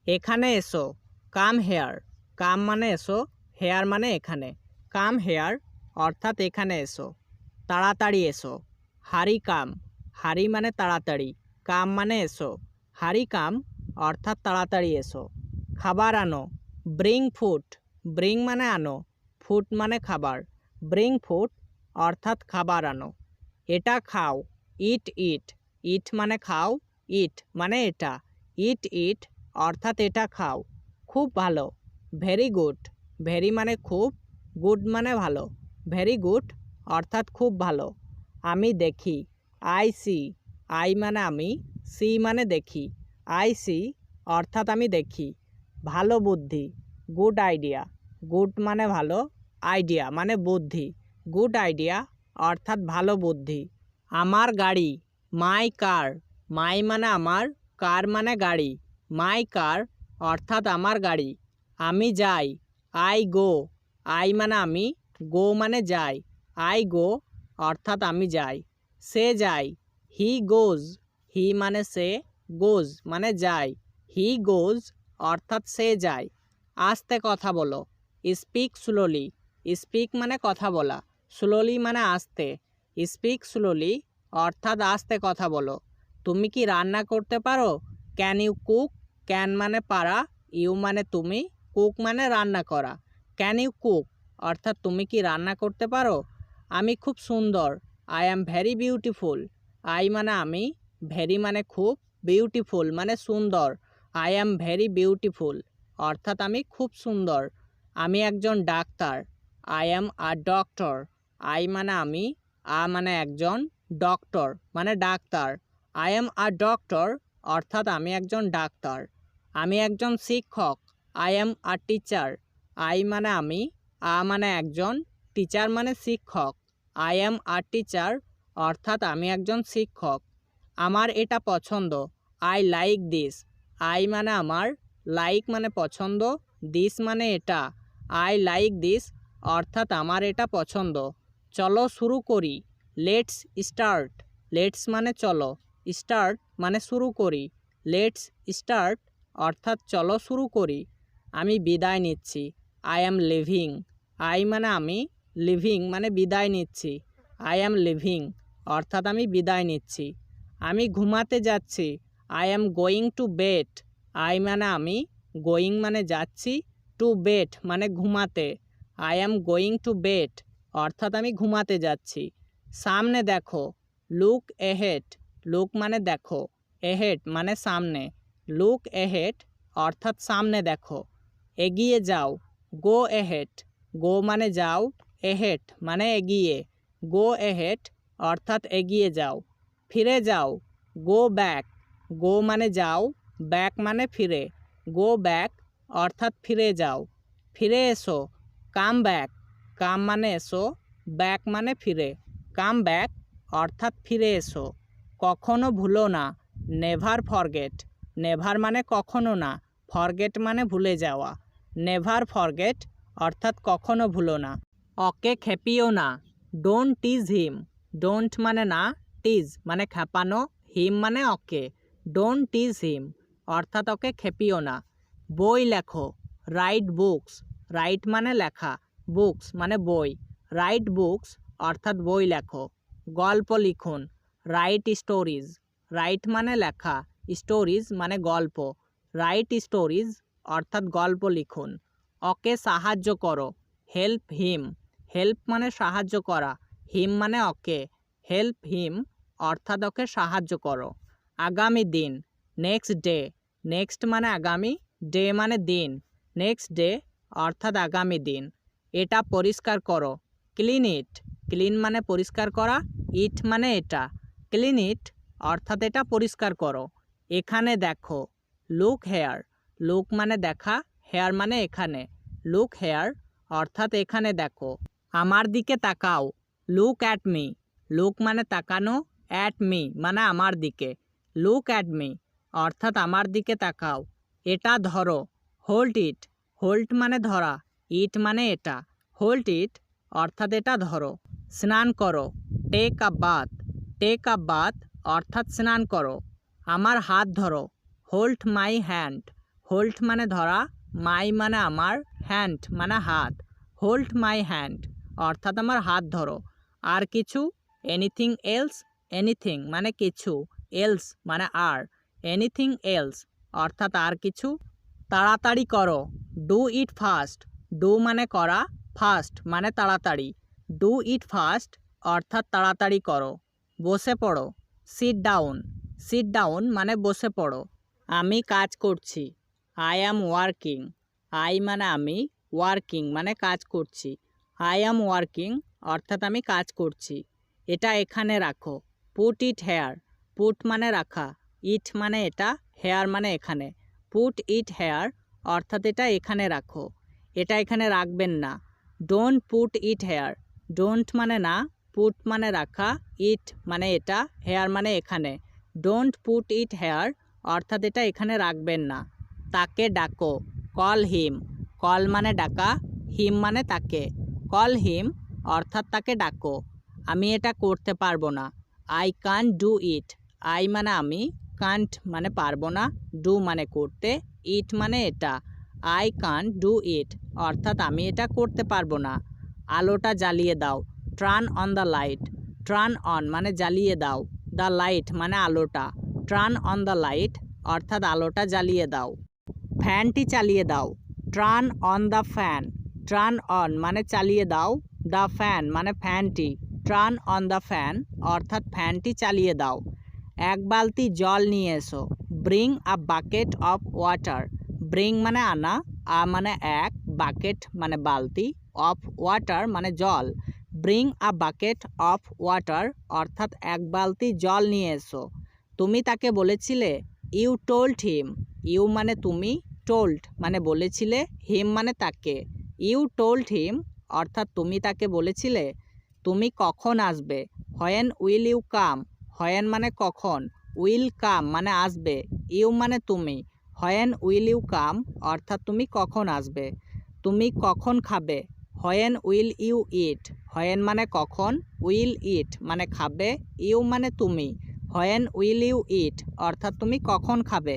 এখানে এসো, come here. কাম মানে এসো, হেয়ার মানে এখানে। কাম হেয়ার অর্থাৎ এখানে এসো। তাড়াতাড়ি এসো, হারি কাম। হারি মানে তাড়াতাড়ি, কাম মানে এসো। হারি কাম অর্থাৎ তাড়াতাড়ি এসো। খাবার আনো, ব্রিং ফুড। ব্রিং মানে আনো, ফুড মানে খাবার। ব্রিং ফুড অর্থাৎ খাবার আনো। এটা খাও, ইট ইট। ইট মানে খাও, ইট মানে এটা। ইট ইট অর্থাৎ এটা খাও। খুব ভালো, ভেরি গুড। ভেরি মানে খুব, গুড মানে ভালো। ভেরি গুড অর্থাৎ খুব ভালো। আমি দেখি, আই সি। আই মানে আমি, সি মানে দেখি। আই সি অর্থাৎ আমি দেখি। ভালো বুদ্ধি, গুড আইডিয়া। গুড মানে ভালো, আইডিয়া মানে বুদ্ধি। গুড আইডিয়া অর্থাৎ ভালো বুদ্ধি। আমার গাড়ি, মাই কার। মাই মানে আমার, কার মানে গাড়ি। মাই কার অর্থাৎ আমার গাড়ি। আমি যাই, আই গো। আই মানে আমি, গো মানে যাই। আই গো অর্থাৎ আমি যাই। সে যায়, হি গোজ। হি মানে সে, গোজ মানে যায়। হি গোজ অর্থাৎ সে যায়। আস্তে কথা বলো, স্পিক স্লোলি। স্পিক মানে কথা বলা, স্লোলি মানে আস্তে। স্পিক স্লোলি অর্থাৎ আস্তে কথা বলো। তুমি কি রান্না করতে পারো? Can you cook. ক্যান মানে পারা, ইউ মানে তুমি, কুক মানে রান্না করা। ক্যান ইউ কুক অর্থাৎ তুমি কি রান্না করতে পারো? আমি খুব সুন্দর, I am very beautiful. I মানে আমি, ভেরি মানে খুব, বিউটিফুল মানে সুন্দর। আই অ্যাম ভেরি বিউটিফুল অর্থাৎ আমি খুব সুন্দর। আমি একজন doctor, I am a doctor. I মানে আমি, আ মানে একজন, ডক্টর মানে doctor. I am a doctor অর্থাৎ আমি একজন ডাক্তার। আমি একজন শিক্ষক, I am a teacher. I মানে আমি, আ মানে একজন, টিচার মানে শিক্ষক। আই অ্যাম আ টিচার অর্থাৎ আমি একজন শিক্ষক। আমার এটা পছন্দ, আই লাইক দিস। আই মানে আমার, লাইক মানে পছন্দ, দিস মানে এটা। আই লাইক দিস অর্থাৎ আমার এটা পছন্দ। চলো শুরু করি, লেটস স্টার্ট। লেটস মানে চলো, স্টার্ট মানে শুরু করি। লেটস স্টার্ট অর্থাৎ চলো শুরু করি। আমি বিদায় নিচ্ছি, আই অ্যাম লিভিং। আই মানে আমি, লিভিং মানে বিদায় নিচ্ছি। আই অ্যাম লিভিং অর্থাৎ আমি বিদায় নিচ্ছি। আমি ঘুমাতে যাচ্ছি, I am going to bed. I মানে আমি, গোয়িং মানে যাচ্ছি, টু বেড মানে ঘুমাতে। I am going to bed অর্থাৎ আমি ঘুমাতে যাচ্ছি। সামনে দেখো, লুক এহেড। লুক মানে দেখো, এহেড মানে সামনে। লুক এহেড অর্থাৎ সামনে দেখো। এগিয়ে যাও, গো এহেড। গো মানে যাও, এহেড মানে এগিয়ে। গো এহেড অর্থাৎ এগিয়ে যাও। ফিরে যাও, গো ব্যাক। গো মানে যাও, ব্যাক মানে ফিরে। গো ব্যাক অর্থাৎ ফিরে যাও। ফিরে এসো, কাম ব্যাক। কাম মানে এসো, ব্যাক মানে ফিরে। কাম ব্যাক অর্থাৎ ফিরে এসো। কখনো ভুলো না, নেভার ফরগেট। নেভার মানে কখনো না, ফরগেট মানে ভুলে যাওয়া। নেভার ফরগেট অর্থাৎ কখনো ভুলো না। ওকে খেপিও না, ডোন্ট টিজ হিম। ডোন্ট মানে না, টিজ মানে খেপানো, হিম মানে ওকে। ডোন্ট টিজ হিম অর্থাৎ ওকে খেপিও না। বই লেখো, রাইট বুকস। রাইট মানে লেখা, বুকস মানে বই। রাইট বুকস অর্থাৎ বই লেখো। গল্প লিখুন, রাইট স্টোরিজ। রাইট মানে লেখা, স্টোরিজ মানে গল্প। রাইট স্টোরিজ অর্থাৎ গল্প লিখুন। ওকে সাহায্য করো, হেল্প হিম। হেল্প মানে সাহায্য করা, হিম মানে ওকে। হেল্প হিম অর্থাৎ ওকে সাহায্য করো। আগামী দিন, নেক্সট ডে। নেক্সট মানে আগামী, ডে মানে দিন। নেক্সট ডে অর্থাৎ আগামী দিন। এটা পরিষ্কার করো, ক্লিন ইট। ক্লিন মানে পরিষ্কার করা, ইট মানে এটা। ক্লিন ইট অর্থাৎ এটা পরিষ্কার করো। এখানে দেখো, লুক হেয়ার। লুক মানে দেখা, হেয়ার মানে এখানে। লুক হেয়ার অর্থাৎ এখানে দেখো। আমার দিকে তাকাও, লুক অ্যাট মি। লুক মানে তাকানো, অ্যাট মি মানে আমার দিকে। লুক অ্যাট মি অর্থাৎ আমার দিকে তাকাও। এটা ধরো, হোল্ড ইট। হোল্ড মানে ধরা, ইট মানে এটা। হোল্ড ইট অর্থাৎ এটা ধরো। স্নান করো, take a bath. Take a bath অর্থাৎ স্নান করো। আমার হাত ধরো, হোল্ড মাই হ্যান্ড। হোল্ড মানে ধরা, মাই মানে আমার, হ্যান্ড মানে হাত। হোল্ড মাই হ্যান্ড অর্থাৎ আমার হাত ধরো। আর কিছু, এনিথিং এলস, এনিথিং মানে কিছু, এলস মানে আর, এনিথিং এলস অর্থাৎ আর কিছু। তাড়াতাড়ি করো, ডু ইট ফাস্ট, ডু মানে করা, ফাস্ট মানে তাড়াতাড়ি, ডু ইট ফাস্ট অর্থাৎ তাড়াতাড়ি করো। বসে পড়ো, সিট ডাউন, সিট ডাউন মানে বসে পড়ো। আমি কাজ করছি, আই অ্যাম ওয়ার্কিং, আই মানে আমি, ওয়ার্কিং মানে কাজ করছি, আই অ্যাম ওয়ার্কিং অর্থাৎ আমি কাজ করছি। এটা এখানে রাখো, পুট ইট হেয়ার, পুট মানে রাখা, ইট মানে এটা, হেয়ার মানে এখানে, পুট ইট হেয়ার অর্থাৎ এটা এখানে রাখো। এটা এখানে রাখবেন না, don't put it here, don't মানে না, পুট মানে রাখা, ইট মানে এটা, হেয়ার মানে এখানে, ডোন্ট পুট ইট হেয়ার অর্থাৎ এটা এখানে রাখবেন না। তাকে ডাকো, কল হিম, কল মানে ডাকা, হিম মানে তাকে, কল হিম অর্থাৎ তাকে ডাকো। আমি এটা করতে পারবো না, I can't do it, I মানে আমি, কান্ট মানে পারবো না, ডু মানে করতে, ইট মানে এটা, আই কান্ট ডু ইট অর্থাৎ আমি এটা করতে পারবো না। আলোটা জ্বালিয়ে দাও, turn on the light, turn on মানে জ্বালিয়ে দাও, দ্য লাইট মানে আলোটা, টার্ন অন দ্য লাইট অর্থাৎ আলোটা জ্বালিয়ে দাও। ফ্যানটি চালিয়ে দাও, turn on the fan, turn on মানে চালিয়ে দাও, দ্য ফ্যান মানে ফ্যানটি, টার্ন অন দ্য ফ্যান অর্থাৎ ফ্যানটি চালিয়ে দাও। এক বালতি জল নিয়ে এসো, bring a bucket of water, bring মানে আনা, আ মানে এক, বাকেট মানে বালতি, অফ ওয়াটার মানে জল, bring a bucket of water অর্থাৎ এক বালতি জল নিয়ে এসো। তুমি তাকে বলেছিলে, ইউ টোল্ড হিম, ইউ মানে তুমি, টোল্ড মানে বলেছিলে, হিম মানে তাকে, ইউ টোল্ড হিম অর্থাৎ তুমি তাকে বলেছিলে। তুমি কখন আসবে, when will you come, when মানে কখন, উইল কাম মানে আসবে, ইউ মানে তুমি, হোয়েন উইল ইউ কাম অর্থাৎ তুমি কখন আসবে। তুমি কখন খাবে, when will you eat, when মানে কখন, উইল ইট মানে খাবে, ইউ মানে তুমি, হোয়েন উইল ইউ ইট অর্থাৎ তুমি কখন খাবে।